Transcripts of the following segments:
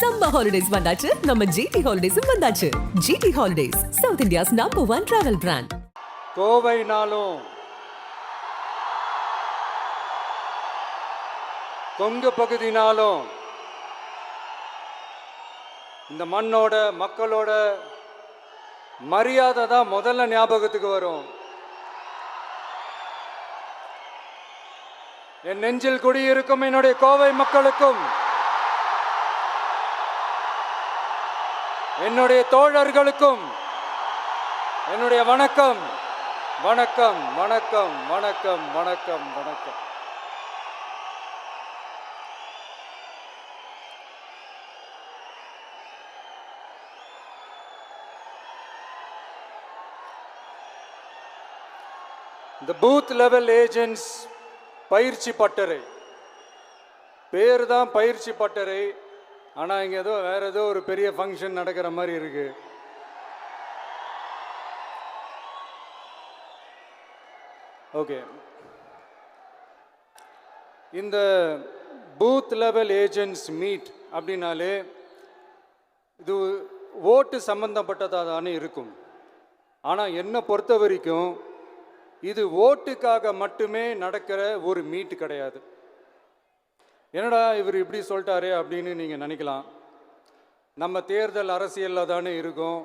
Summer holidays வந்தாச்சு, நம்ம GT ஹாலிடேஸும் வந்தாச்சு. GT holidays, South India's #1 travel brand. கோவைனாலும் கொங்கு பகுதினாலும் இந்த மண்ணோட மக்களோட மரியாதை தான் முதல்ல ஞாபகத்துக்கு வரும். என் நெஞ்சில் குடியிருக்கும் என்னுடைய கோவை மக்களுக்கும் என்னுடைய தோழர்களுக்கும் என்னுடைய வணக்கம் வணக்கம் வணக்கம் வணக்கம் வணக்கம் வணக்கம். இந்த பூத் லெவல் ஏஜென்ட்ஸ் பயிற்சி பட்டறை பேர் தான் பயிற்சி பட்டறை. ஆனால் இங்கே ஏதோ வேற ஏதோ ஒரு பெரிய ஃபங்க்ஷன் நடக்கிற மாதிரி இருக்கு. ஓகே, இந்த பூத் லெவல் ஏஜென்ட்ஸ் மீட் அப்படின்னாலே இது ஓட்டு சம்பந்தப்பட்டதாக தானே இருக்கும். ஆனால் என்னை பொறுத்த வரைக்கும் இது ஓட்டுக்காக மட்டுமே நடக்கிற ஒரு மீட் கிடையாது. என்னடா இவர் இப்படி சொல்லிட்டாரே அப்படின்னு நீங்கள் நினைக்கலாம். நம்ம தேர்தல் அரசியலில் தானே இருக்கோம்,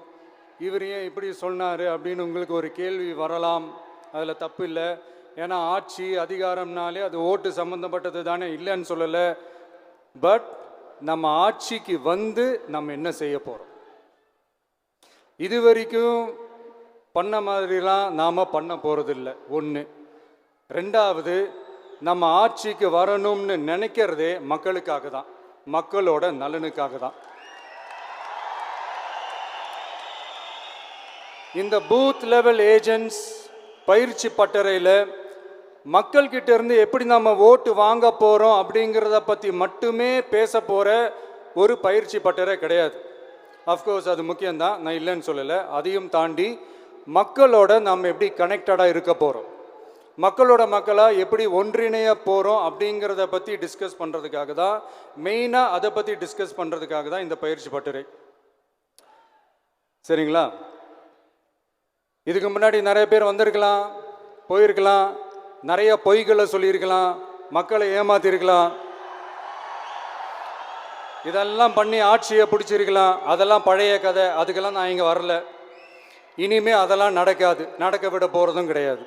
இவர் ஏன் இப்படி சொன்னார் அப்படின்னு உங்களுக்கு ஒரு கேள்வி வரலாம். அதில் தப்பு இல்லை. ஏன்னா ஆட்சி அதிகாரம்னாலே அது ஓட்டு சம்மந்தப்பட்டது தானே, இல்லைன்னு சொல்லலை. பட் நம்ம ஆட்சிக்கு வந்து நம்ம என்ன செய்ய போகிறோம், இது வரைக்கும் பண்ண மாதிரிலாம் நாம் பண்ண போகிறதில்ல. ஒன்று. ரெண்டாவது, நம்ம ஆட்சிக்கு வரணும்னு நினைக்கிறதே மக்களுக்காக தான், மக்களோட நலனுக்காக தான். இந்த பூத் லெவல் ஏஜென்ட்ஸ் பயிற்சி பட்டறையில் மக்கள்கிட்ட இருந்து எப்படி நம்ம ஓட்டு வாங்க போகிறோம் அப்படிங்கிறத பற்றி மட்டுமே பேச போகிற ஒரு பயிற்சி பட்டறை கிடையாது. அஃப்கோர்ஸ் அது முக்கியம்தான், நான் இல்லைன்னு சொல்லலை. அதையும் தாண்டி மக்களோட நம்ம எப்படி கனெக்டடாக இருக்க போகிறோம், மக்களோட மக்களாக எப்படி ஒன்றிணைய போகிறோம் அப்படிங்கிறத பற்றி டிஸ்கஸ் பண்ணுறதுக்காக தான், மெயினாக அதை பற்றி டிஸ்கஸ் பண்ணுறதுக்காக தான் இந்த பயிற்சி பட்டறை. சரிங்களா? இதுக்கு முன்னாடி நிறைய பேர் வந்திருக்கலாம், போயிருக்கலாம், நிறைய பொய்களை சொல்லியிருக்கலாம், மக்களை ஏமாத்திருக்கலாம், இதெல்லாம் பண்ணி ஆட்சியை பிடிச்சிருக்கலாம். அதெல்லாம் பழைய கதை, அதுக்கெல்லாம் நான் இங்கே வரல. இனிமே அதெல்லாம் நடக்காது, நடக்க விட போகிறதும் கிடையாது.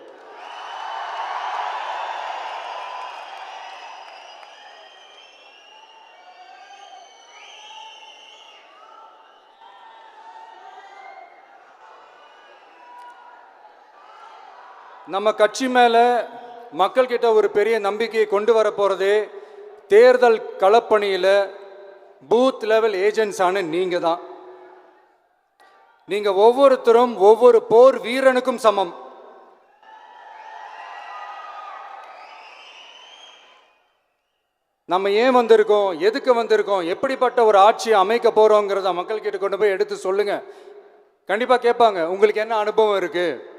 நம்ம கட்சி மேலே மக்கள்கிட்ட ஒரு பெரிய நம்பிக்கையை கொண்டு வர போகிறதே தேர்தல் களப்பணியில் பூத் லெவல் ஏஜென்ட்ஸான நீங்கள் தான். நீங்கள் ஒவ்வொருத்தரும் ஒவ்வொரு போர் வீரனுக்கும் சமம். நம்ம ஏன் வந்திருக்கோம், எதுக்கு வந்திருக்கோம், எப்படிப்பட்ட ஒரு ஆட்சியை அமைக்க போகிறோங்கிறத மக்கள்கிட்ட கொண்டு போய் எடுத்து சொல்லுங்கள். கண்டிப்பாக கேட்பாங்க, உங்களுக்கு என்ன அனுபவம் இருக்குது,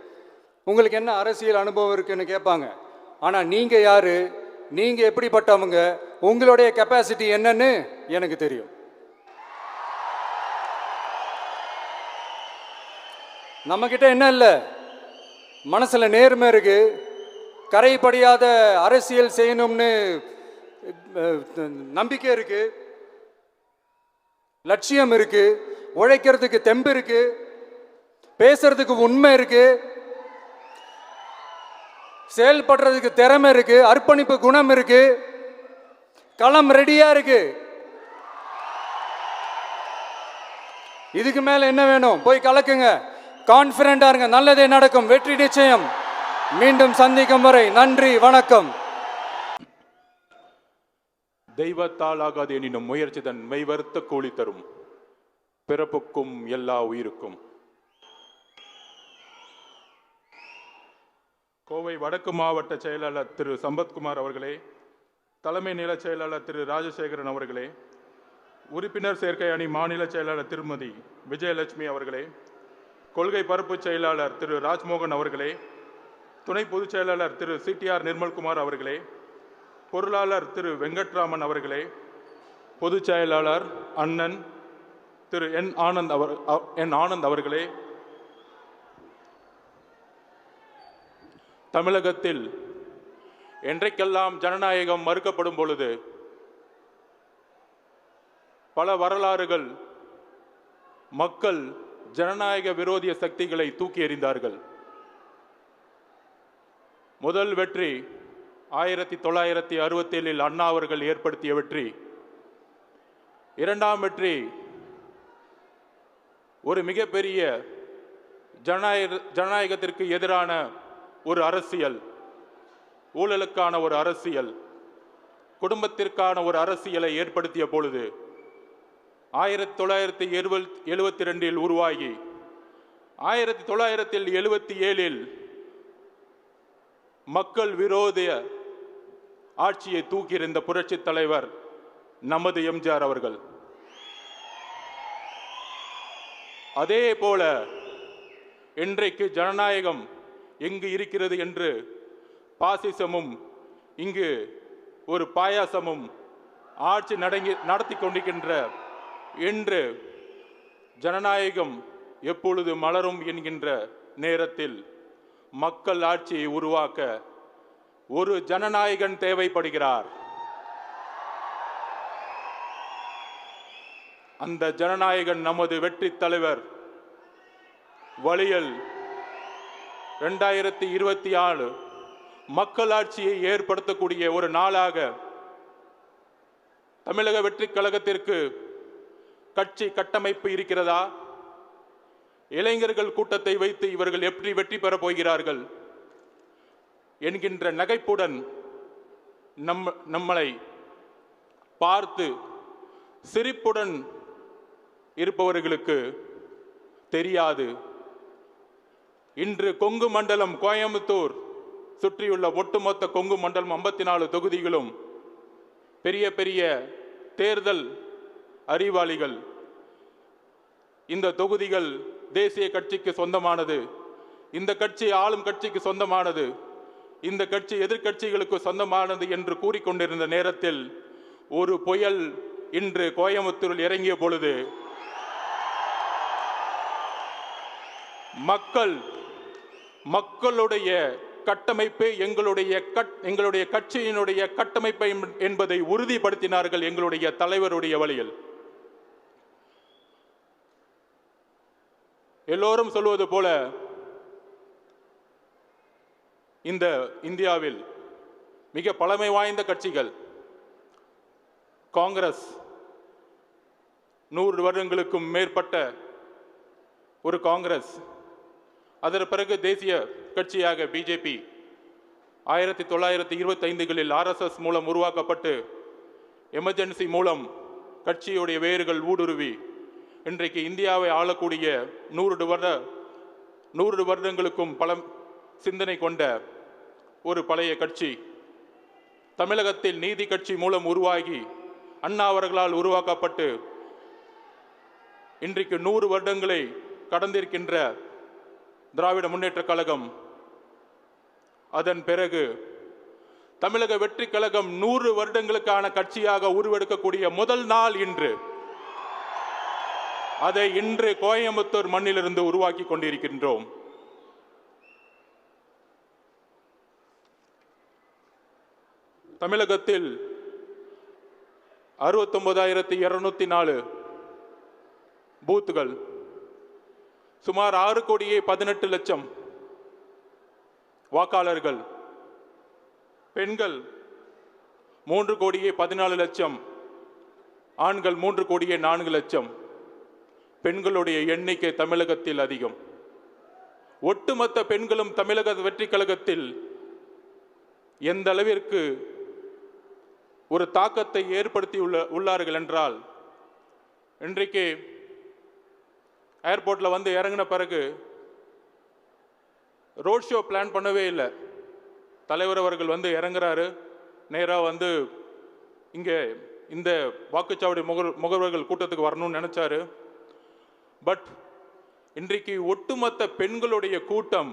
உங்களுக்கு என்ன அரசியல் அனுபவம் இருக்குன்னு கேட்பாங்க. ஆனால் நீங்கள் யார், நீங்கள் எப்படிப்பட்டவங்க, உங்களுடைய கெப்பாசிட்டி என்னன்னு எனக்கு தெரியும். நம்மக்கிட்ட என்ன இல்லை, மனசில் நேர்மை இருக்குது, கரைப்படியாத அரசியல் செய்யணும்னு நம்பிக்கை இருக்குது, லட்சியம் இருக்குது, உழைக்கிறதுக்கு தெம்பு இருக்குது, பேசுறதுக்கு உண்மை இருக்குது, செயல்படுறதுக்கு திறமை இருக்குது, அர்ப்பணிப்பு குணம் இருக்குது, களம் ரெடியாக இருக்குது. இதுக்கு மேலே என்ன வேணும்? போய் கலக்குங்க, கான்ஃபிடென்ட்டாக இருங்க, நல்லதே நடக்கும், வெற்றி நிச்சயம். மீண்டும் சந்திக்கும் வரை நன்றி, வணக்கம். தெய்வத்தால் ஆகாது எனினும் முயற்சி தன் மெய்வருத்த கூலி தரும், பிறப்புக்கும் எல்லா உயிருக்கும். கோவை வடக்கு மாவட்ட செயலாளர் திரு சம்பத்குமார் அவர்களே, தலைமை நில செயலாளர் திரு ராஜசேகரன் அவர்களே, உறுப்பினர் சேர்க்கை அணி மாநில செயலாளர் திருமதி விஜயலட்சுமி அவர்களே, கொள்கை பரப்பு செயலாளர் திரு ராஜ்மோகன் அவர்களே, துணை பொதுச் செயலாளர் திரு சிடிஆர் நிர்மல்குமார் அவர்களே, பொருளாளர் திரு வெங்கட்ராமன் அவர்களே, பொதுச் செயலாளர் அண்ணன் திரு என் ஆனந்த் அவர்களே, தமிழகத்தில் என்றைக்கெல்லாம் ஜனநாயகம் மறுக்கப்படும் பொழுது பல வரலாறுகள் மக்கள் ஜனநாயக விரோதிய சக்திகளை தூக்கி எறிந்தார்கள். முதல் வெற்றி 1967 அண்ணா அவர்கள் ஏற்படுத்திய வெற்றி. இரண்டாம் வெற்றி ஒரு மிகப்பெரிய ஜனநாயகத்திற்கு எதிரான ஒரு அரசியல், ஊழலுக்கான ஒரு அரசியல், குடும்பத்திற்கான ஒரு அரசியலை ஏற்படுத்திய பொழுது 1972 உருவாகி 1977 மக்கள் விரோத ஆட்சியை தூக்கியிருந்த புரட்சித் தலைவர் நமது எம்ஜிஆர் அவர்கள். அதே போல இன்றைக்கு ஜனநாயகம் எங்கு இருக்கிறது என்று பாசிசமும் இங்கு ஒரு பாயாசமும் ஆட்சி நடத்தி கொண்டிருக்கின்ற இன்று ஜனநாயகம் எப்பொழுது மலரும் என்கின்ற நேரத்தில் மக்கள் ஆட்சியை உருவாக்க ஒரு ஜனநாயகன் தேவைப்படுகிறார். அந்த ஜனநாயகன் நமது வெற்றி தலைவர் வழியில் 2024 மக்களாட்சியை ஏற்படுத்தக்கூடிய ஒரு நாளாக தமிழக வெற்றி கழகத்திற்கு கட்சி கட்டமைப்பு இருக்கிறதா? இளைஞர்கள் கூட்டத்தை வைத்து இவர்கள் எப்படி வெற்றி பெறப் போகிறார்கள் என்கின்ற நகைப்புடன் நம்மளை பார்த்து சிரிப்புடன் இருப்பவர்களுக்கு தெரியாது. இன்று கொங்கு மண்டலம், கோயம்புத்தூர் சுற்றியுள்ள ஒட்டுமொத்த கொங்கு மண்டலம் 54 தொகுதிகளும் பெரிய பெரிய தேர்தல் அறிவாளிகள். இந்த தொகுதிகள் தேசிய கட்சிக்கு சொந்தமானது, இந்த கட்சி ஆளும் கட்சிக்கு சொந்தமானது, இந்த கட்சி எதிர்கட்சிகளுக்கு சொந்தமானது என்று கூறிக்கொண்டிருந்த நேரத்தில் ஒரு புயல் இன்று கோயம்புத்தூரில் இறங்கிய பொழுது மக்களுடைய கட்டமைப்பே எங்களுடைய கட்சியினுடைய கட்டமைப்பை என்பதை உறுதிப்படுத்தினார்கள் எங்களுடைய தலைவருடைய வழியில். எல்லோரும் சொல்வது போல இந்த இந்தியாவில் மிக பழமை வாய்ந்த கட்சிகள் காங்கிரஸ் 100 வருடங்களுக்கும் மேற்பட்ட ஒரு காங்கிரஸ். அதற்கு பிறகு தேசிய கட்சியாக பிஜேபி 1925 RSS மூலம் உருவாக்கப்பட்டு எமர்ஜென்சி மூலம் கட்சியுடைய வேர்கள் ஊடுருவி இன்றைக்கு இந்தியாவை ஆளக்கூடிய 100 வருடங்களுக்கும் பல சிந்தனை கொண்ட ஒரு பழைய கட்சி. தமிழகத்தில் நீதி கட்சி மூலம் உருவாகி அண்ணா அவர்களால் உருவாக்கப்பட்டு இன்றைக்கு 100 வருடங்களை கடந்திருக்கின்ற திராவிட முன்னேற்ற கழகம். அதன் பிறகு தமிழக வெற்றி கழகம் 100 வருடங்களுக்கான கட்சியாக உருவெடுக்கக்கூடிய முதல் நாள் இன்று. அதை இன்று கோயம்புத்தூர் மண்ணிலிருந்து உருவாக்கி கொண்டிருக்கின்றோம். தமிழகத்தில் 69,204 பூத்துகள், சுமார் 6,18,00,000 வாக்காளர்கள், பெண்கள் 3,14,00,000, ஆண்கள் 3,04,00,000. பெண்களுடைய எண்ணிக்கை தமிழகத்தில் அதிகம். ஒட்டுமொத்த பெண்களும் தமிழக வெற்றி கழகத்தில் எந்த அளவிற்கு ஒரு தாக்கத்தை ஏற்படுத்தி உள்ளார்கள் என்றால், இன்றைக்கு ஏர்போர்ட்டில் வந்து இறங்கின பிறகு ரோட் ஷோ பிளான் பண்ணவே இல்லை. தலைவர் அவர்கள் வந்து இறங்குறாரு, நேராக வந்து இங்கே இந்த வாக்குச்சாவடி முகவர்கள் கூட்டத்துக்கு வரணும்னு நினச்சாரு. பட் இன்றைக்கு ஒட்டுமொத்த பெண்களுடைய கூட்டம்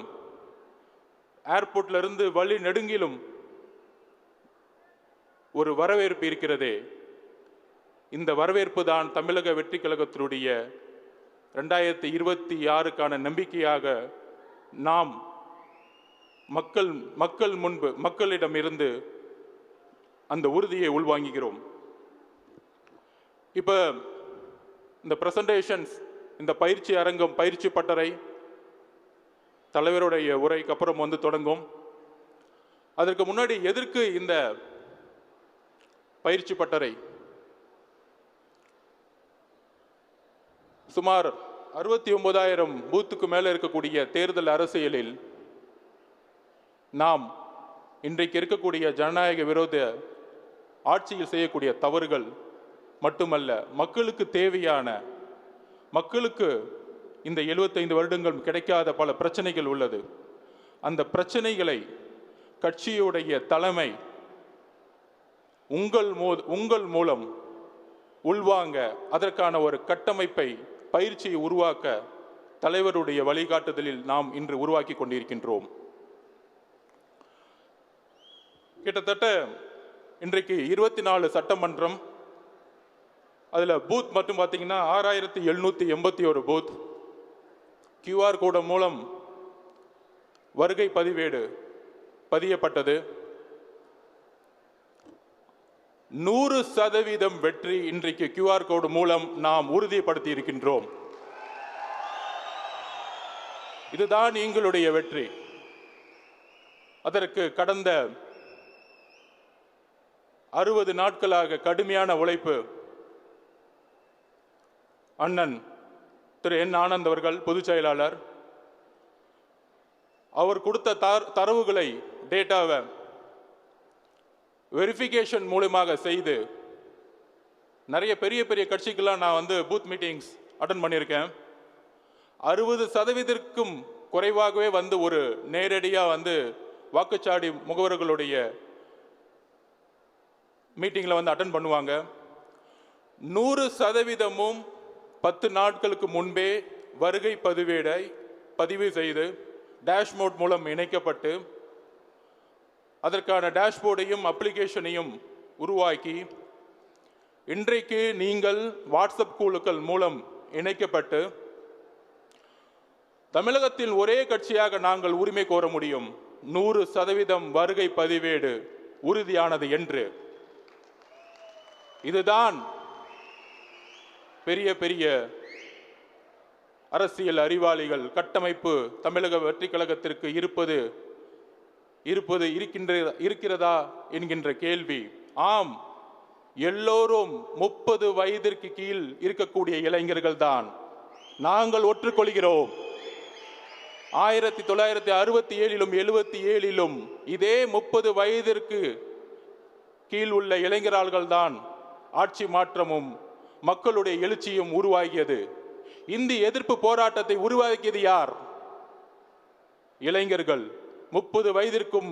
ஏர்போர்ட்ல இருந்து வழி நெடுங்கிலும் ஒரு வரவேற்பு இருக்கிறதே. இந்த வரவேற்பு தான் தமிழக வெற்றி கழகத்தினுடைய 2026க்கான நம்பிக்கையாக நாம் மக்களிடமிருந்து அந்த உறுதியை உள்வாங்குகிறோம். இப்போ இந்த பிரசன்டேஷன்ஸ், இந்த பயிற்சி அரங்கம், பயிற்சி பட்டறை தலைவருடைய உரைக்கு அப்புறம் தொடங்கும். அதற்கு முன்னாடி எதற்கு இந்த பயிற்சி பட்டறை? சுமார் 69,000 பூத்துக்கு மேலே இருக்கக்கூடிய தேர்தல் அரசியலில் நாம் இன்றைக்கு இருக்கக்கூடிய ஜனநாயக விரோத ஆட்சியில் செய்யக்கூடிய தவறுகள் மட்டுமல்ல, மக்களுக்கு தேவையான, மக்களுக்கு இந்த 75 வருடங்கள் கிடைக்காத பல பிரச்சனைகள் உள்ளது. அந்த பிரச்சனைகளை கட்சியுடைய தலைமை உங்கள் மூலம் உள்வாங்க, அதற்கான ஒரு கட்டமைப்பை, பயிற்சியை உருவாக்க தலைவருடைய வழிகாட்டுதலில் நாம் இன்று உருவாக்கி கொண்டிருக்கின்றோம். கிட்டத்தட்ட இன்றைக்கு 24 சட்டமன்றம், அதில் பூத் மட்டும் பார்த்தீங்கன்னா 6,781 பூத். QR கோடு மூலம் வருகை பதிவேடு பதியப்பட்டது. 100% வெற்றி இன்றைக்கு QR கோடு மூலம் நாம் உறுதிப்படுத்தி இருக்கின்றோம். இதுதான் எங்களுடைய வெற்றி. அதற்கு கடந்த 60 நாட்களாக கடுமையான உழைப்பு அண்ணன் திரு என் ஆனந்த் அவர்கள், பொதுச் செயலாளர், அவர் கொடுத்த தரவுகளை, டேட்டாவை வெரிஃபிகேஷன் மூலமாக செய்து, நிறைய பெரிய பெரிய கட்சிக்கெல்லாம் நான் பூத் மீட்டிங்ஸ் அட்டன் பண்ணியிருக்கேன். 60%க்கும் குறைவாகவே ஒரு நேரடியாக வாக்குச்சாவடி முகவர்களுடைய மீட்டிங்கில் அட்டன் பண்ணுவாங்க. 100%ம் 10 நாட்களுக்கு முன்பே வருகை பதிவேடை பதிவு செய்து டேஷ்போர்ட் மூலம் இணைக்கப்பட்டு, அதற்கான டேஷ்போர்டையும் அப்ளிகேஷனையும் உருவாக்கி, இன்றைக்கு நீங்கள் வாட்ஸ்அப் குழுக்கள் மூலம் இணைக்கப்பட்டு, தமிழகத்தில் ஒரே கட்சியாக நாங்கள் உரிமை கோர முடியும். 100% வருகை பதிவேடு உறுதியானது என்று. இதுதான் பெரிய பெரிய அரசியல் அறிவாளிகள் கட்டமைப்பு தமிழக வெற்றி கழகத்திற்கு இருக்கிறதா என்கின்ற கேள்வி. ஆம், எல்லோரும் 30 வயதிற்கு கீழ் இருக்கக்கூடிய இளைஞர்கள் தான். நாங்கள் ஒற்றுக்கொள்கிறோம். 1967லும் 77லும் இதே 30 வயதிற்கு கீழ் உள்ள இளைஞர்கள் தான் ஆட்சி மாற்றமும் மக்களுடைய எழுச்சியும் உருவாகியது. இந்தி எதிர்ப்பு போராட்டத்தை உருவாக்கியது யார்? இளைஞர்கள். 30 வயதிற்கும்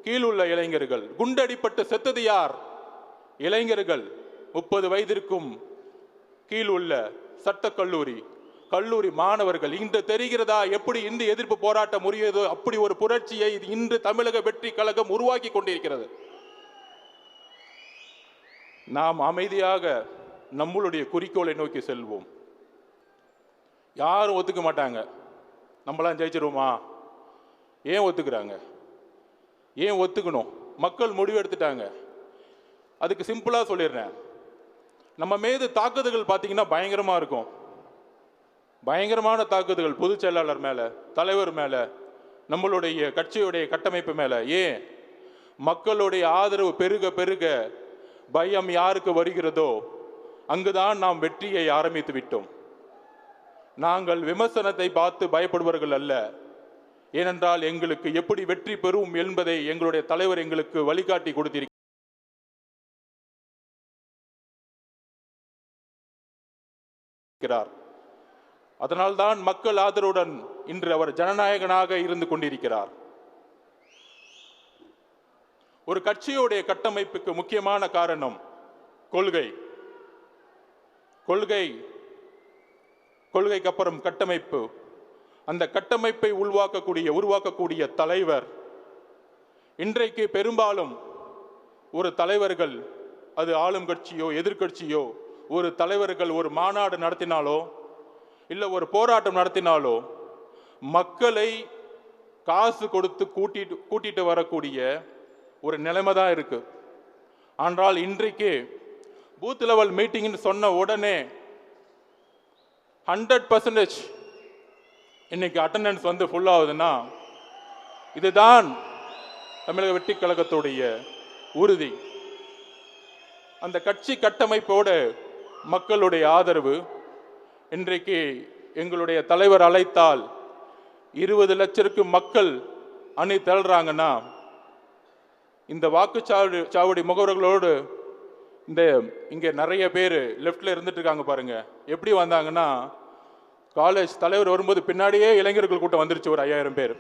கீழ் உள்ள இளைஞர்கள். குண்டடிப்பட்டு செத்தது யார்? இளைஞர்கள். 30 வயதிற்கும் கீழ் உள்ள கல்லூரி மாணவர்கள். இன்று தெரிகிறதா எப்படி இந்தி எதிர்ப்பு போராட்டம் உரியதோ? அப்படி ஒரு புரட்சியை இன்று தமிழக வெற்றி கழகம் உருவாக்கி கொண்டிருக்கிறது. நாம் அமைதியாக நம்மளுடைய குறிக்கோளை நோக்கி செல்வோம். யாரும் ஒத்துக்க மாட்டாங்க. நம்மளாம் ஜெயிச்சிருவோமா? ஏன் ஒத்துக்கிறாங்க? ஏன் ஒத்துக்கணும்? மக்கள் முடிவெடுத்துட்டாங்க. அதுக்கு சிம்பிளாக சொல்லிடுறேன். நம்ம மீது தாக்குதல்கள் பார்த்தீங்கன்னா பயங்கரமாக இருக்கும். பயங்கரமான தாக்குதல்கள் பொதுச் செயலாளர் மேலே, தலைவர் மேலே, நம்மளுடைய கட்சியுடைய கட்டமைப்பு மேலே. ஏன்? மக்களுடைய ஆதரவு பெருக பெருக பயம் யாருக்கு வருகிறதோ அங்குதான் நாம் வெற்றியை ஆரம்பித்து விட்டோம். நாங்கள் விமர்சனத்தை பார்த்து பயப்படுபவர்கள் அல்ல. ஏனென்றால் எங்களுக்கு எப்படி வெற்றி பெறும் என்பதை எங்களுடைய தலைவர் எங்களுக்கு வழிகாட்டி கொடுத்திருக்கிறார். அதனால்தான் மக்கள் ஆதரவுடன் இன்று அவர் ஜனநாயகனாக இருந்து கொண்டிருக்கிறார். ஒரு கட்சியுடைய கட்டமைப்புக்கு முக்கியமான காரணம் கொள்கைக்கு அப்புறம் கட்டமைப்பு. அந்த கட்டமைப்பை உருவாக்கக்கூடிய தலைவர். இன்றைக்கு பெரும்பாலும் ஒரு தலைவர்கள், அது ஆளும் கட்சியோ எதிர்கட்சியோ, ஒரு தலைவர்கள் ஒரு மாநாடு நடத்தினாலோ இல்லை ஒரு போராட்டம் நடத்தினாலோ மக்களை காசு கொடுத்து கூட்டிட்டு வரக்கூடிய ஒரு நிலைமை தான் இருக்கு. ஆனால் இன்றைக்கு பூத் லெவல் மீட்டிங்னு சொன்ன உடனே 100% இன்னைக்கு அட்டண்டன்ஸ் வந்து ஃபுல் ஆகுதுன்னா இதுதான் தமிழக வெற்றி கழகத்துடைய உறுதி. அந்த கட்சி கட்டமைப்போட மக்களுடைய ஆதரவு. இன்றைக்கு எங்களுடைய தலைவர் அழைத்தால் 20 லட்சத்துக்கு மக்கள் அணி திரள்றாங்கன்னா இந்த வாக்குச்சாவடி முகவர்களோடு இங்கே நிறைய பேர் லெஃப்டில் இருந்துட்டு இருக்காங்க பாருங்க. எப்படி வந்தாங்கன்னா காலேஜ் தலைவர் வரும்போது பின்னாடியே இளைஞர்கள் கூட்டம் வந்துருச்சு, ஒரு 5000 பேர்.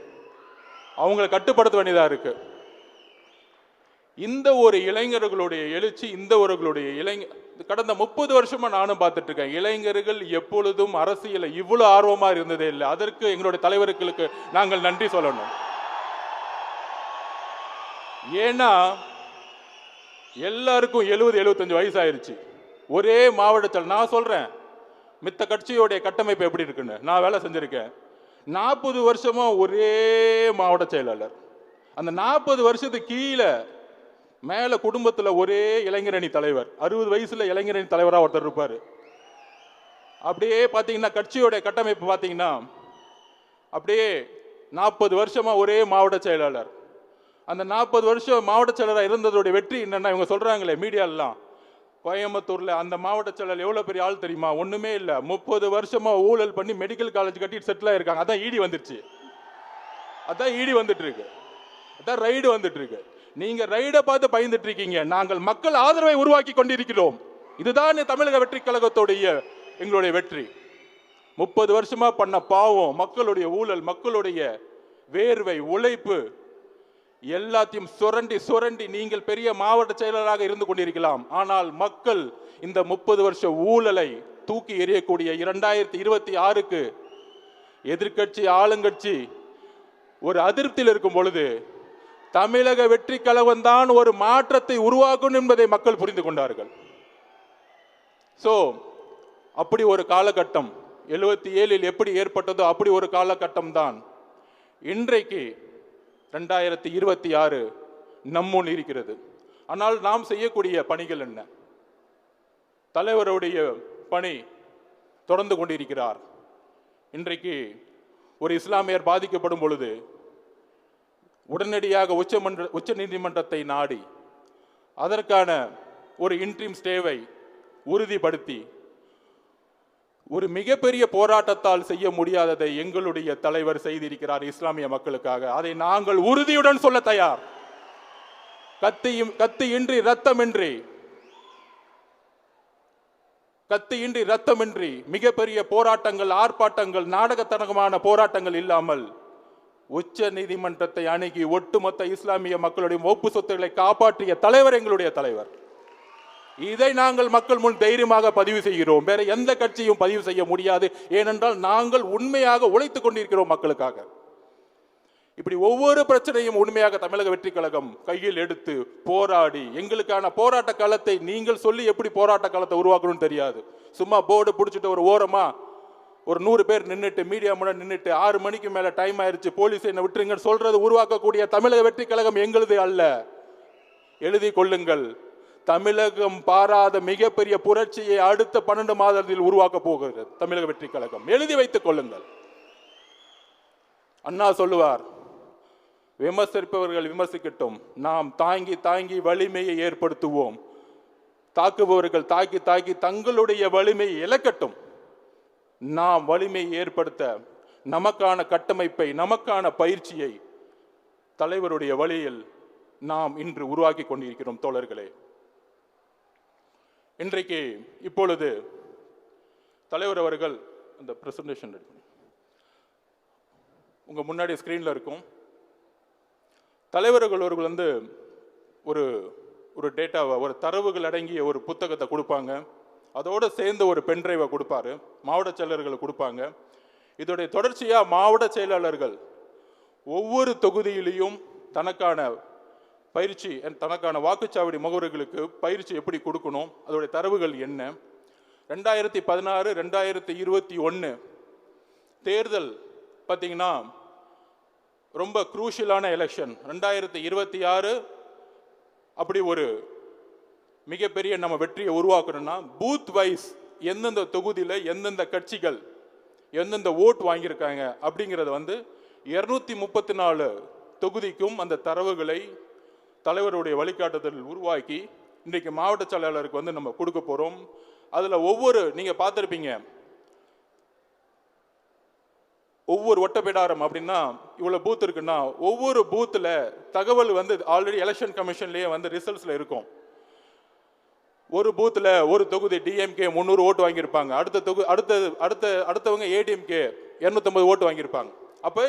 அவங்களை கட்டுப்படுத்த வேண்டியதாக இருக்கு. இந்த ஒரு இளைஞர்களுடைய எழுச்சி, கடந்த 30 வருஷமா நானும் பார்த்துட்டு இருக்கேன். இளைஞர்கள் எப்பொழுதும் அரசியல இவ்வளவு ஆர்வமா இருந்ததே இல்லை. அதற்கு எங்களுடைய தலைவர்களுக்கு நாங்கள் நன்றி சொல்லணும். ஏன்னா எல்லாருக்கும் 70-75 வயசு ஆயிருச்சு. ஒரே மாவட்டத்தில் நான் சொல்றேன், மித்த கட்சியோடைய கட்டமைப்பு எப்படி இருக்குன்னு நான் வேலை செஞ்சிருக்கேன். 40 வருஷமா ஒரே மாவட்ட செயலாளர். அந்த 40 வருஷத்துக்கு கீழே மேல குடும்பத்துல ஒரே இளைஞரணி தலைவர், 60 வயசுல இளைஞரணி தலைவரா ஒருத்தர் இருப்பாரு. அப்படியே பாத்தீங்கன்னா கட்சியோட கட்டமைப்பு பாத்தீங்கன்னா அப்படியே 40 வருஷமா ஒரே மாவட்ட செயலாளர். அந்த 40 வருஷம் மாவட்ட செயலராக இருந்ததோடைய வெற்றி என்னன்னா, இவங்க சொல்றாங்களே மீடியாலாம், கோயம்புத்தூர்ல அந்த மாவட்ட செயலர் எவ்வளவு பெரிய ஆள் தெரியுமா? ஒண்ணுமே இல்லை, 30 வருஷமா ஊழல் பண்ணி மெடிக்கல் காலேஜ் கட்டிட்டு செட்டில் ஆயிருக்காங்க. அதான் ஈடி வந்துருச்சு, அதான் ஈடி வந்துட்டு இருக்கு, அதான் ரைடு வந்துட்டு இருக்கு. நீங்க ரைடை பார்த்து பயந்துட்டு இருக்கீங்க. நாங்கள் மக்கள் ஆதரவை உருவாக்கி கொண்டிருக்கிறோம். இதுதான் தமிழக வெற்றி கழகத்துடைய எங்களுடைய வெற்றி. 30 வருஷமா பண்ண பாவம், மக்களுடைய ஊழல், மக்களுடைய வேர்வை, உழைப்பு எல்லாத்தையும் சுரண்டி நீங்கள் பெரிய மாவட்ட செயலராக இருந்து கொண்டிருக்கலாம். ஆனால் மக்கள் இந்த 30 வருஷ ஊழலை தூக்கி எறியக்கூடிய 2026க்கு எதிர்கட்சி ஆளுங்கட்சி ஒரு அதிருப்தியில் இருக்கும் பொழுது தமிழக வெற்றி கழகம் தான் ஒரு மாற்றத்தை உருவாக்கும் என்பதை மக்கள் புரிந்து கொண்டார்கள். அப்படி ஒரு காலகட்டம் 77 எப்படி ஏற்பட்டதோ அப்படி ஒரு காலகட்டம் தான் இன்றைக்கு 2026 நம்முன் இருக்கிறது. ஆனால் நாம் செய்யக்கூடிய பணிகள் என்ன? தலைவருடைய பணி தொடர்ந்து கொண்டிருக்கிறார். இன்றைக்கு ஒரு இஸ்லாமியர் பாதிக்கப்படும் பொழுது உடனடியாக உச்ச நீதிமன்றத்தை நாடி அதற்கான ஒரு இன்ட்ரீம் ஸ்டேவை உறுதிப்படுத்தி ஒரு மிகப்பெரிய போராட்டத்தால் செய்ய முடியாததை எங்களுடைய தலைவர் செய்திருக்கிறார் இஸ்லாமிய மக்களுக்காக. அதை நாங்கள் உறுதியுடன் சொல்ல தயார். கத்தியின்றி ரத்தமின்றி மிகப்பெரிய போராட்டங்கள், ஆர்ப்பாட்டங்கள், நாடகத்தனமான போராட்டங்கள் இல்லாமல் உச்ச நீதிமன்றத்தை அணுகி ஒட்டுமொத்த இஸ்லாமிய மக்களுடைய ஒப்பு சொத்துக்களை காப்பாற்றிய தலைவர் எங்களுடைய தலைவர். இதை நாங்கள் மக்கள் முன் தைரியமாக பதிவு செய்கிறோம். வேற எந்த கட்சியும் பதிவு செய்ய முடியாது. ஏனென்றால் நாங்கள் உண்மையாக உழைத்துக் கொண்டிருக்கிறோம் மக்களுக்காக. இப்படி ஒவ்வொரு பிரச்சனையும் உண்மையாக தமிழக வெற்றி கழகம் கையில் எடுத்து போராடி எங்களுக்கான போராட்ட காலத்தை நீங்கள் சொல்லி எப்படி போராட்ட காலத்தை உருவாக்கணும்னு தெரியாது. சும்மா போர்டு பிடிச்சிட்டு ஒரு ஓரமா ஒரு 100 பேர் நின்றுட்டு மீடியா முன்னாடி நின்றுட்டு 6 மணிக்கு மேல டைம் ஆயிருச்சு போலீஸ் என்ன விட்டுருங்கன்னு சொல்றது உருவாக்கக்கூடிய தமிழக வெற்றி கழகம் எங்களுது அல்ல. எழுதி கொள்ளுங்கள். தமிழகம் பாராத மிகப்பெரிய புரட்சியை அடுத்த 12 மாதத்தில் உருவாக்க போகிறது தமிழக வெற்றி கழகம். எழுதி வைத்துக் கொள்ளுங்கள். அண்ணா சொல்லுவார், விமர்சிப்பவர்கள் விமர்சிக்கட்டும், நாம் தாங்கி வலிமையை ஏற்படுத்துவோம். தாக்குபவர்கள் தாக்கி தங்களுடைய வலிமையை இழக்கட்டும். நாம் வலிமையை ஏற்படுத்த நமக்கான கட்டமைப்பை, நமக்கான பயிற்சியை தலைவருடைய வழியில் நாம் இன்று உருவாக்கி கொண்டிருக்கிறோம் தோழர்களே. இன்றைக்கு இப்பொழுது தலைவர் அவர்கள் அந்த பிரசன்டேஷன் உங்க முன்னாடி ஸ்கிரீன்ல இருக்கும். தலைவர்கள் அவர்கள் ஒரு டேட்டாவை, ஒரு தரவுகள் அடங்கிய ஒரு புத்தகத்தை கொடுப்பாங்க. அதோடு சேர்ந்து ஒரு பென்ட்ரைவை கொடுப்பாரு, மாவட்ட செயலர்கள் கொடுப்பாங்க. இதோடைய தொடர்ச்சியா மாவட்ட செயலாளர்கள் ஒவ்வொரு தொகுதியிலையும் தனக்கான பயிற்சி, தனக்கான வாக்குச்சாவடி முகவர்களுக்கு பயிற்சி எப்படி கொடுக்கணும், அதோடைய தரவுகள் என்ன, 2016 2021 தேர்தல் பார்த்தீங்கன்னா ரொம்ப குரூஷியலான எலெக்ஷன். 2026 அப்படி ஒரு மிகப்பெரிய நம்ம வெற்றியை உருவாக்கணும்னா பூத் வைஸ் எந்தெந்த தொகுதியில் எந்தெந்த கட்சிகள் எந்தெந்த ஓட் வாங்கியிருக்காங்க அப்படிங்கிறத 234 தொகுதிக்கும் அந்த தரவுகளை தலைவருடைய வழிகாட்டுதல் உருவாக்கி இன்றைக்கு மாவட்ட செயலாளருக்கு நம்ம கொடுக்க போகிறோம். அதில் நீங்கள் பார்த்துருப்பீங்க, ஒவ்வொரு ஒட்டப்பிடாரம் அப்படின்னா இவ்வளோ பூத் இருக்குன்னா ஒவ்வொரு பூத்தில் தகவல் ஆல்ரெடி எலெக்ஷன் கமிஷன்லேயே ரிசல்ட்ஸில் இருக்கும். ஒரு பூத்தில் ஒரு தொகுதி டிஎம்கே 300 ஓட்டு வாங்கியிருப்பாங்க, அடுத்தவங்க ஏடிஎம்கே 250 ஓட்டு வாங்கியிருப்பாங்க. அப்போ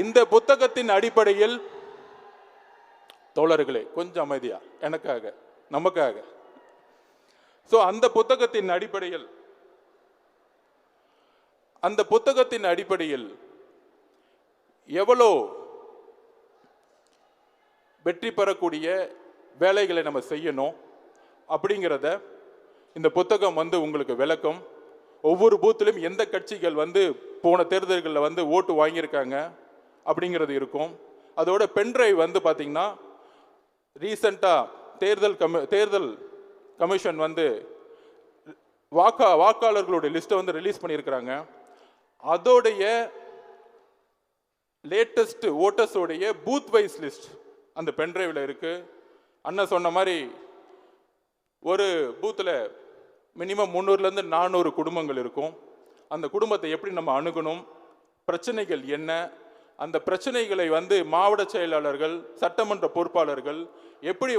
இந்த புத்தகத்தின் அடிப்படையில் தோழர்களே கொஞ்சம் அமைதியா எனக்காக நமக்காக, ஸோ அந்த புத்தகத்தின் அடிப்படையில் எவ்வளோ வெற்றி பெறக்கூடிய வேலைகளை நம்ம செய்யணும் அப்படிங்கிறத இந்த புத்தகம் உங்களுக்கு விளக்கம். ஒவ்வொரு பூத்திலும் எந்த கட்சிகள் போன தேர்தல்களில் ஓட்டு வாங்கியிருக்காங்க அப்படிங்கிறது இருக்கும். அதோட பென்ட்ரைவ் பார்த்தீங்கன்னா ரீசெண்டாக தேர்தல் கமிஷன் வாக்காளர்களுடைய லிஸ்ட்டை ரிலீஸ் பண்ணியிருக்கிறாங்க. அதோடைய லேட்டஸ்ட் ஓட்டர்ஸோடைய பூத் வைஸ் லிஸ்ட் அந்த பென்ட்ரைவில் இருக்குது. அண்ணன் சொன்ன மாதிரி ஒரு பூத்தில் மினிமம் 300லேருந்து 400 குடும்பங்கள் இருக்கும். அந்த குடும்பத்தை எப்படி நம்ம அணுகணும், பிரச்சனைகள் என்ன, அந்த பிரச்சனைகளை மாவட்ட செயலாளர்கள் சட்டமன்ற பொறுப்பாளர்கள் எப்படி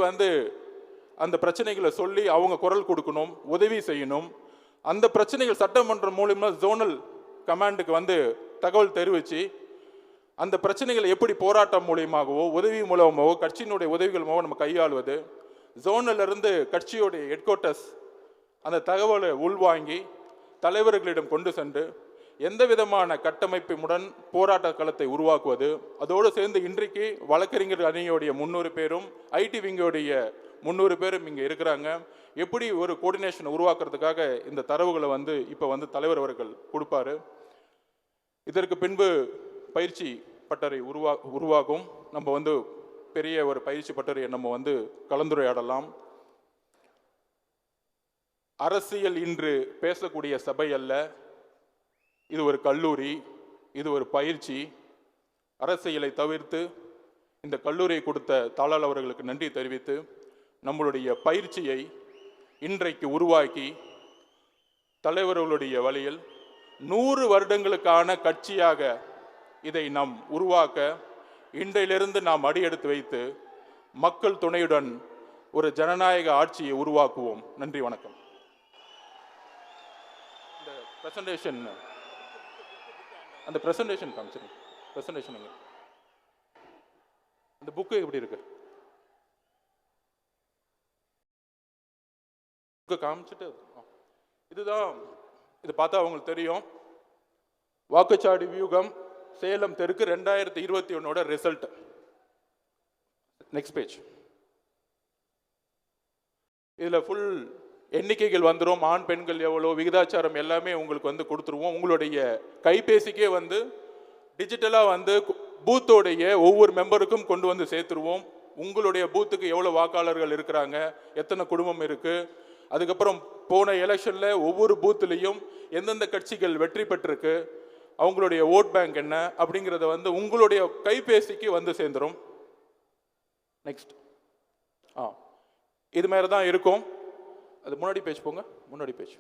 அந்த பிரச்சனைகளை சொல்லி அவங்க குரல் கொடுக்கணும், உதவி செய்யணும். அந்த பிரச்சனைகள் சட்டமன்றம் மூலமா ஜோனல் கமாண்டுக்கு தகவல் தெரிவித்து அந்த பிரச்சனைகளை எப்படி போராட்டம் மூலியமாகவோ உதவி மூலமாகவோ கட்சியினுடைய உதவிகள் மூலம் நம்ம கையாளுவது, ஜோனிலிருந்து கட்சியோடைய ஹெட் குவார்ட்டர்ஸ் அந்த தகவலை உள்வாங்கி தலைவர்களிடம் கொண்டு சென்று எந்த விதமான கட்டமைப்புடன் போராட்ட களத்தை உருவாக்குவது. அதோடு சேர்ந்து இன்றைக்கு வழக்கறிஞர் அணியோடைய 300 பேரும் ஐடி விங்கோடைய 300 பேரும் இங்கே இருக்கிறாங்க. எப்படி ஒரு கோஆர்டினேஷனை உருவாக்குறதுக்காக இந்த தரவுகளை இப்போ தலைவர் அவர்கள் கொடுப்பாரு. இதற்கு பின்பு பயிற்சி பட்டறை உருவாகும். நம்ம பெரிய ஒரு பயிற்சி பட்டறையை நம்ம கலந்துரையாடலாம். அரசியல் இன்று பேசக்கூடிய சபை அல்ல, இது ஒரு கல்லூரி, இது ஒரு பயிற்சி. அரசியலை தவிர்த்து இந்த கல்லூரியை கொடுத்த தாளாளர் அவர்களுக்கு நன்றி தெரிவித்து நம்மளுடைய பயிற்சியை இன்றைக்கு உருவாக்கி தலைவர்களுடைய வழியில் 100 வருடங்களுக்கான கட்சியாக இதை நாம் உருவாக்க இன்றையிலிருந்து நாம் அடியெடுத்து வைத்து மக்கள் துணையுடன் ஒரு ஜனநாயக ஆட்சியை உருவாக்குவோம். நன்றி, வணக்கம். இந்த பிரசன்டேஷன் காமிச்சிருங்க. பிரசன்டேஷன் அந்த புக்கு எப்படி இருக்கு காமிச்சிட்டு இதுதான். இது பார்த்தா அவங்களுக்கு தெரியும். வாக்குச்சாவடி வியூகம் சேலம் தெற்கு 2021 ரிசல்ட். Next page. இதில் ஃபுல் எண்ணிக்கைகள் வந்துடும். ஆண் பெண்கள் எவ்வளோ விகிதாச்சாரம் எல்லாமே உங்களுக்கு கொடுத்துருவோம். உங்களுடைய கைபேசிக்கே டிஜிட்டலாக பூத்தோடைய ஒவ்வொரு மெம்பருக்கும் கொண்டு சேர்த்துருவோம். உங்களுடைய பூத்துக்கு எவ்வளோ வாக்காளர்கள் இருக்கிறாங்க, எத்தனை குடும்பம் இருக்குது, அதுக்கப்புறம் போன எலெக்ஷனில் ஒவ்வொரு பூத்துலேயும் எந்தெந்த கட்சிகள் வெற்றி பெற்றிருக்கு, அவங்களுடைய ஓட் பேங்க் என்ன அப்படிங்கிறத உங்களுடைய கைபேசிக்கு சேர்ந்துடும். நெக்ஸ்ட். இது மாதிரி தான் இருக்கும். அது முன்னாடி பேஜ் போங்க. முன்னாடி பேஜ்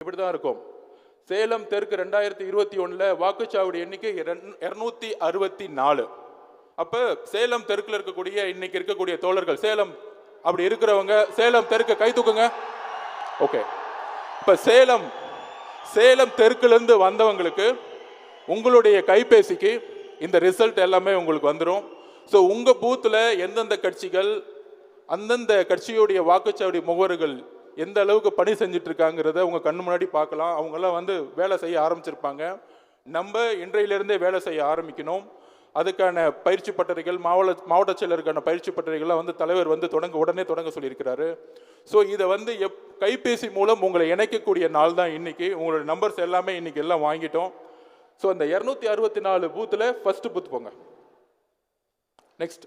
இப்படி தான் இருக்கும். சேலம் தெற்கு 2021 வாக்குச்சாவடி எண்ணிக்கை 264. அப்போ சேலம் தெற்குல இருக்கக்கூடிய இன்னைக்கு இருக்கக்கூடிய தோழர்கள், சேலம் அப்படி இருக்கிறவங்க சேலம் தெற்கு கை தூக்குங்க. ஓகே. இப்போ சேலம் தெற்குலேருந்து வந்தவங்களுக்கு உங்களுடைய கைபேசிக்கு இந்த ரிசல்ட் எல்லாமே உங்களுக்கு வந்துடும். ஸோ உங்கள் பூத்தில் எந்தெந்த கட்சிகள் அந்தந்த கட்சியுடைய வாக்குச்சாவடி முகவர்கள் எந்த அளவுக்கு பணி செஞ்சுட்டு இருக்காங்கிறத உங்கள் கண்ணு முன்னாடி பார்க்கலாம். அவங்கெல்லாம் வேலை செய்ய ஆரம்பிச்சிருப்பாங்க. நம்ம இன்றையிலிருந்தே வேலை செய்ய ஆரம்பிக்கணும். அதுக்கான பயிற்சி பட்டறைகள், மாவட்ட செயலருக்கான பயிற்சி பட்டறைகள்லாம் வந்து தலைவர் வந்து உடனே தொடங்க சொல்லியிருக்கிறாரு. ஸோ இதை வந்து கைபேசி மூலம் உங்களை இணைக்கக்கூடிய நாள் தான் இன்னைக்கு. உங்களோட நம்பர்ஸ் எல்லாமே இன்னைக்கு எல்லாம் வாங்கிட்டோம். ஸோ அந்த 264 பூத்தில் ஃபர்ஸ்ட் பூத் போங்க. நெக்ஸ்ட்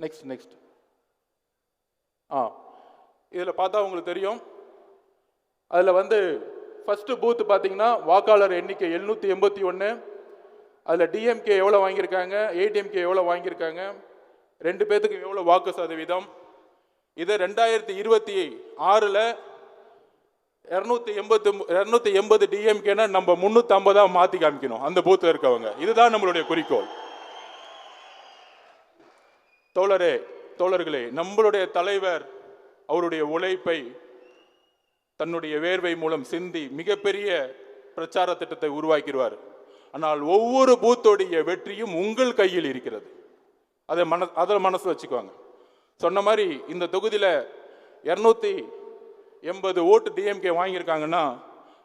நெக்ஸ்ட் நெக்ஸ்ட் இதில் பார்த்தா உங்களுக்கு தெரியும். அதில் வந்து ஃபர்ஸ்ட் பூத்து பார்த்தீங்கன்னா வாக்காளர் எண்ணிக்கை 781. அதில் டிஎம்கே எவ்வளோ வாங்கியிருக்காங்க, ஏடிஎம்கே எவ்வளோ வாங்கியிருக்காங்க, 2 பேர்த்துக்கு எவ்வளோ வாக்கு சதவீதம். இதை 2026 280 டிஎம்கேனா நம்ம 350 மாற்றி காமிக்கணும் அந்த பூத்தில் இருக்கவங்க. இதுதான் நம்மளுடைய குறிக்கோள். தோழர்களே, நம்மளுடைய தலைவர் அவருடைய உழைப்பை தன்னுடைய வேர்வை மூலம் சிந்தி மிகப்பெரிய பிரச்சார திட்டத்தை உருவாக்கிடுவார். ஆனால் ஒவ்வொரு பூத்தோடைய வெற்றியும் உங்கள் கையில் இருக்கிறது. அதை மனசு வச்சுக்குவாங்க. சொன்ன மாதிரி இந்த தொகுதியில் 280 ஓட்டு டிஎம்கே வாங்கியிருக்காங்கன்னா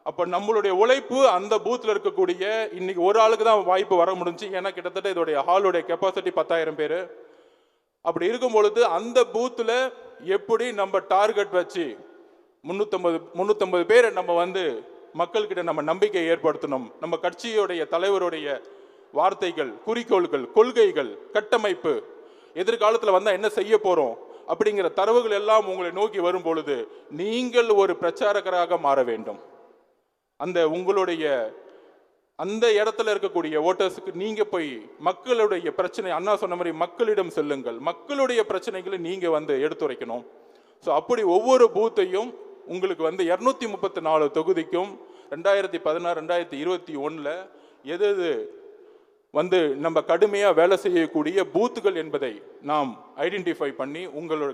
அப்போ நம்மளுடைய உழைப்பு அந்த பூத்தில் இருக்கக்கூடிய இன்னைக்கு ஒரு ஆளுக்கு தான் வாய்ப்பு வர முடிஞ்சு. ஏன்னா கிட்டத்தட்ட இதோடைய ஹாலுடைய கெப்பாசிட்டி 10,000 பேர். அப்படி இருக்கும் பொழுது அந்த பூத்தில் எப்படி நம்ம டார்கெட் வச்சு 350 பேரை நம்ம வந்து மக்கள்கிட்ட நம்ம நம்பிக்கை ஏற்படுத்தணும். நம்ம கட்சியுடைய தலைவருடைய வார்த்தைகள், குறிக்கோள்கள், கொள்கைகள், கட்டமைப்பு, எதிர்காலத்தில் வந்தால் என்ன செய்ய போகிறோம் அப்படிங்கிற தரவுகள் எல்லாம் உங்களை நோக்கி வரும் பொழுது நீங்கள் ஒரு பிரச்சாரகராக மாற வேண்டும். உங்களுடைய அந்த இடத்துல இருக்கக்கூடிய ஓட்டர்ஸுக்கு நீங்கள் போய் மக்களுடைய பிரச்சனை, அண்ணா சொன்ன மாதிரி மக்களிடம் செல்லுங்கள், மக்களுடைய பிரச்சனைகளை நீங்கள் வந்து எடுத்துரைக்கணும். ஸோ அப்படி ஒவ்வொரு பூத்தையும் உங்களுக்கு வந்து 234 தொகுதிக்கும் 2016, 2021 எது வந்து நம்ம கடுமையாக வேலை செய்யக்கூடிய பூத்துகள் என்பதை நாம் ஐடென்டிஃபை பண்ணி உங்களோட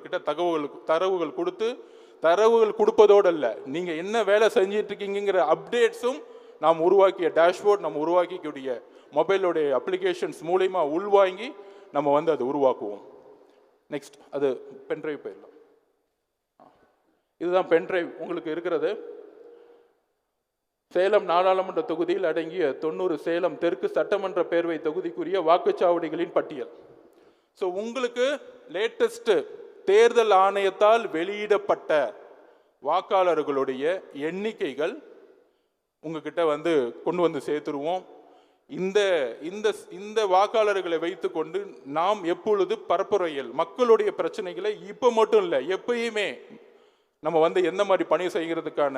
தரவுகள் கொடுப்பதோடு அல்ல, நீங்கள் என்ன வேலை செஞ்சிட்டு இருக்கீங்கிற அப்டேட்ஸும் நாம் உருவாக்கிய டேஷ்போர்ட், நம்ம உருவாக்கிக்கூடிய மொபைலோடைய அப்ளிகேஷன்ஸ் மூலமா உள்வாங்கி நம்ம வந்து அதை உருவாக்குவோம். நெக்ஸ்ட் அது பென்ட்ரைவ் போயிடலாம். இதுதான் பென்ட்ரைவ் உங்களுக்கு இருக்கிறது. சேலம் நாடாளுமன்ற தொகுதியில் அடங்கிய 90 சேலம் தெற்கு சட்டமன்ற பேரவை தொகுதிக்குரிய வாக்குச்சாவடிகளின் பட்டியல். ஸோ உங்களுக்கு லேட்டஸ்ட் தேர்தல் ஆணையத்தால் வெளியிடப்பட்ட வாக்காளர்களுடைய எண்ணிக்கைகள் உங்ககிட்ட வந்து கொண்டு வந்து சேர்த்துருவோம். இந்த வாக்காளர்களை வைத்துக்கொண்டு நாம் எப்பொழுது பரப்புரையில் மக்களுடைய பிரச்சனைகளை இப்போ மட்டும் இல்லை எப்பயுமே நம்ம வந்து எந்த மாதிரி பணி செய்கிறதுக்கான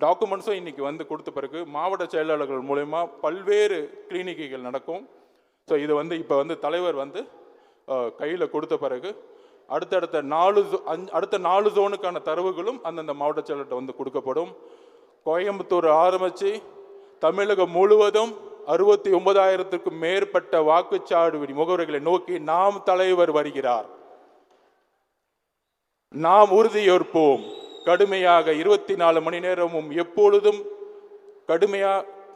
டாக்குமெண்ட்ஸும் இன்னைக்கு வந்து கொடுத்த பிறகு மாவட்ட செயலாளர்கள் மூலமா பல்வேறு கிளினிக்குகள் நடக்கும். ஸோ இது வந்து இப்போ வந்து தலைவர் வந்து கையில் கொடுத்த பிறகு அடுத்த 4 ஜோனுக்கான தரவுகளும் அந்தந்த மாவட்ட செயலர்கிட்ட வந்து கொடுக்கப்படும். கோயம்புத்தூர் ஆரம்பித்து தமிழகம் முழுவதும் 69,000க்கும் மேற்பட்ட வாக்குச்சாவடி முகவர்களை நோக்கி நாம் தலைவர் வருகிறார். நாம் உறுதியேற்போம். கடுமையாக 24 மணி நேரமும் எப்பொழுதும்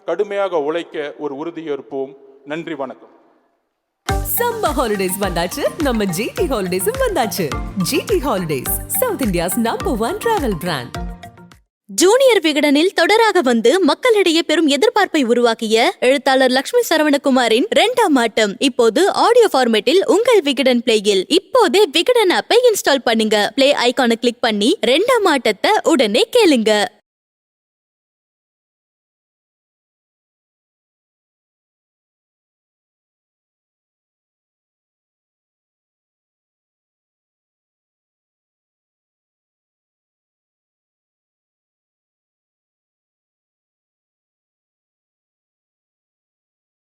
கடுமையாக உழைக்க ஒரு உறுதியேற்போம். நன்றி, வணக்கம். சம்மர் ஹாலிடேஸ் வந்தாச்சு, நம்ம ஜிடி ஹாலிடேஸும் வந்தாச்சு. GT holidays, South India's number 1 travel brand. Junior விகடனில் தொடராக வந்து மக்களிடையே பெரும் எதிர்பார்ப்பை உருவாக்கிய எழுத்தாளர் லட்சுமி சரவணகுமாரின் 2ஆம் ஆட்டம் இப்போது ஆடியோ ஃபார்மேட்டில் உங்கள் விகடன் பிளேயில். இப்போதே விகடன் ஆப்பை இன்ஸ்டால் பண்ணுங்க. பிளே ஐகானை கிளிக் பண்ணி 2ஆம் ஆட்டத்தை உடனே கேளுங்க.